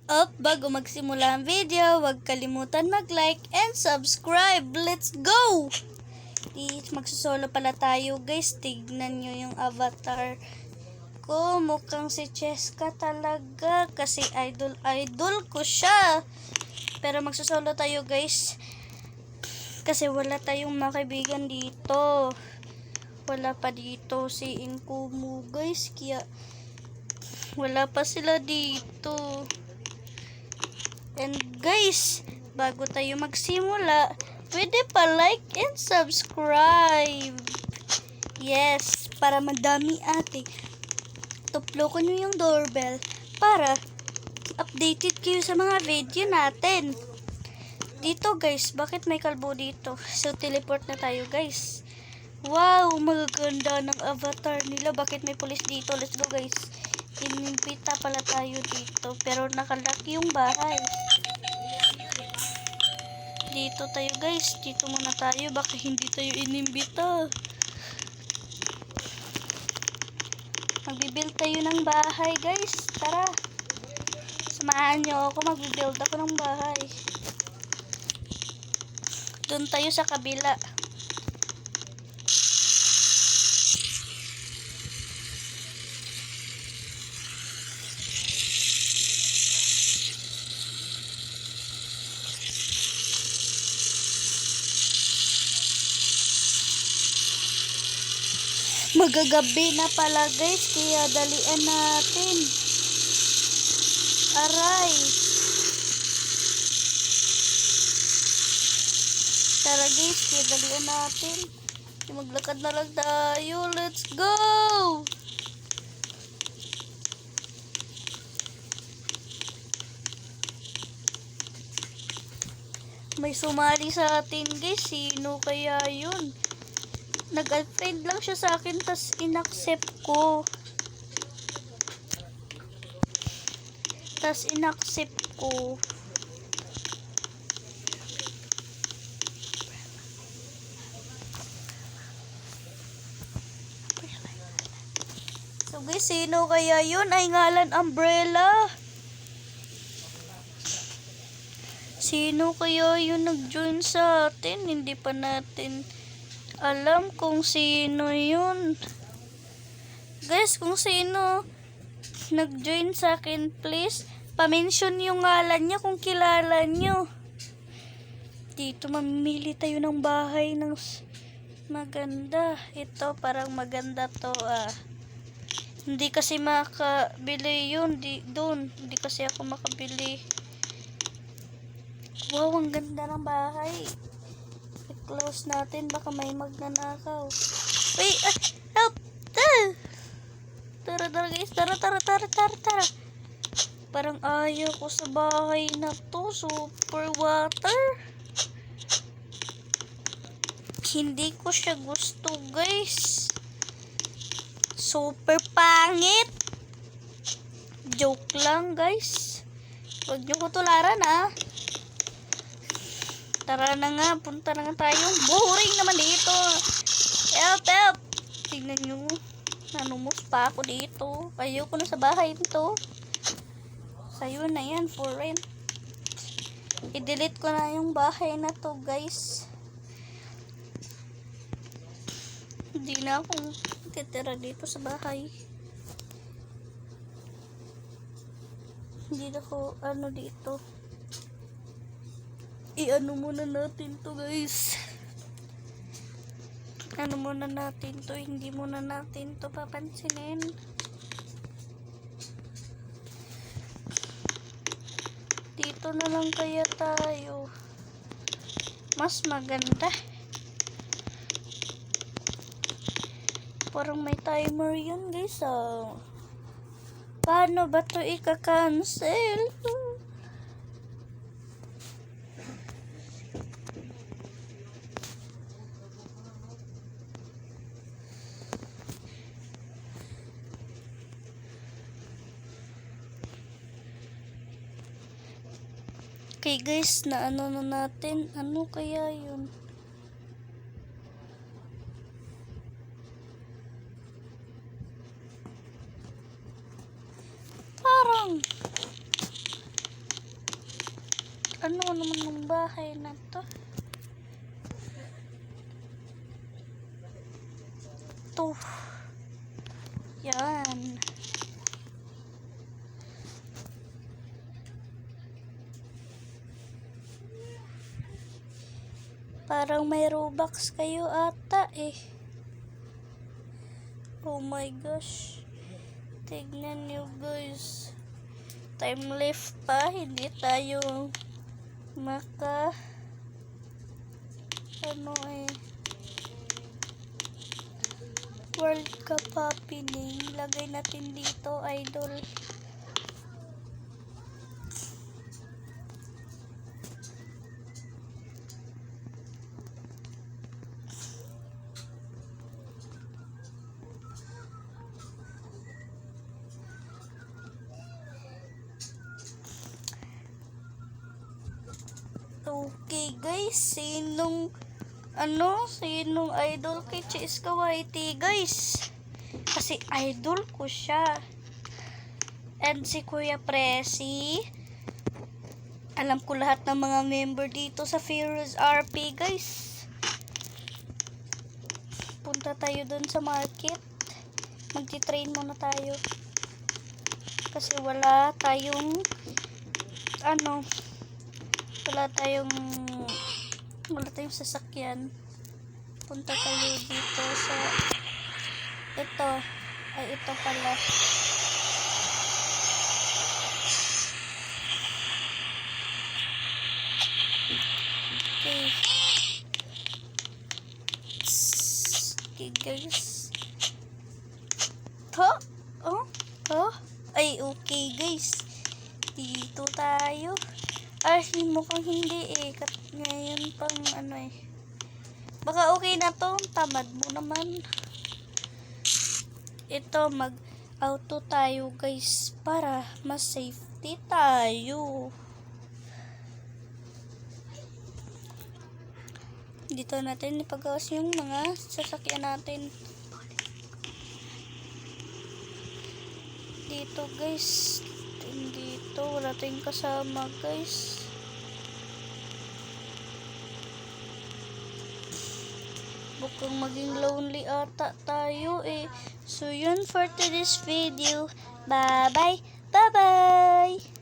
Up, bago magsimula ang video, huwag kalimutan mag-like and subscribe. Let's go! Magsusolo pala tayo guys. Tignan nyo yung avatar ko. Mukhang si Cheska talaga kasi idol ko siya. Pero magsusolo tayo guys kasi wala tayong mga kaibigan dito. Wala pa dito si Inkumu guys, kaya wala pa sila dito. And guys, bago tayo magsimula, pwede pa like and subscribe. Yes, para madami ate. Tuplokan nyo yung doorbell para updated kayo sa mga video natin. Dito guys, bakit may kalbo dito? So teleport na tayo guys. Wow, magaganda ng avatar nila. Bakit may pulis dito? Let's go guys. Inimbita pala tayo dito, pero nakalock yung bahay. Dito tayo guys, dito muna tayo, baka hindi tayo inimbita. Magbibuild tayo ng bahay guys, tara. Samahan nyo ako, magbibuild ako ng bahay. Doon tayo sa kabila. Magagabi na pala guys, kaya dalian natin. Aray. Tara guys, kaya dalian natin. Maglakad na lang tayo. Let's go! May sumali sa atin guys. Sino kaya yun? Nag-friend lang siya sa akin, tas inaccept ko. So guys, sino kaya yun? Ay ngalan Umbrella. Sino kaya yun nag-join sa atin? Hindi pa natin alam kung sino yun. Guys, kung sino nag-join sa akin, please pa-mention yung ngalan niya kung kilala nyo. Dito mamimili tayo ng bahay ng maganda. Ito parang maganda to Hindi kasi makabili yun doon. Hindi kasi ako makabili. Wow, ang ganda ng bahay. I-close natin, baka may magnanakaw. Wait, help! Tara guys, tara. Parang ayaw ko sa bahay na to. Super water. Hindi ko siya gusto guys. Super pangit. Joke lang guys. Huwag nyo ko tularan Tara na nga, punta na nga tayo. Boring naman dito. Help! Tingnan nyo. Nanumos pa ako dito. Ayoko na sa bahay nito. Sayo na yan, for rent. I-delete ko na yung bahay na to, guys. Hindi na ako titira dito sa bahay. Hindi na ako, dito. I-ano muna natin to guys. Ano muna natin to, hindi muna natin to papansinin. Dito na lang kaya tayo. Mas maganda. Parang may timer yun guys Paano ba to ika-cancel? Okay guys, na natin. Ano kaya yun? Parang Ano naman ng bahay na to? To. Yan. Parang may Robux kayo ata eh. Oh my gosh. Tignan nyo guys. Time left pa. Hindi tayo maka World Cup happening. Lagay natin dito, idol. Okay guys, sinong idol kay Chase Kawaiti guys? Kasi idol ko siya. And si Kuya Presi, alam ko lahat ng mga member dito sa Fearless RP guys. Punta tayo dun sa market. Magti-train muna tayo. Kasi wala tayong wala tayong sasakyan. Punta tayo dito sa ito pala. Okay guys. Ay okay guys, dito tayo. Mukhang hindi eh. Ngayon pang baka okay na to. Tamad mo naman. Ito, mag-auto tayo guys para mas safety tayo. Dito natin ipagawas yung mga sasakyan natin. Dito guys. Dito, wala tayong kasama guys. Bukang maging lonely ata tayo eh. So yun for today's video. Bye bye. Bye bye.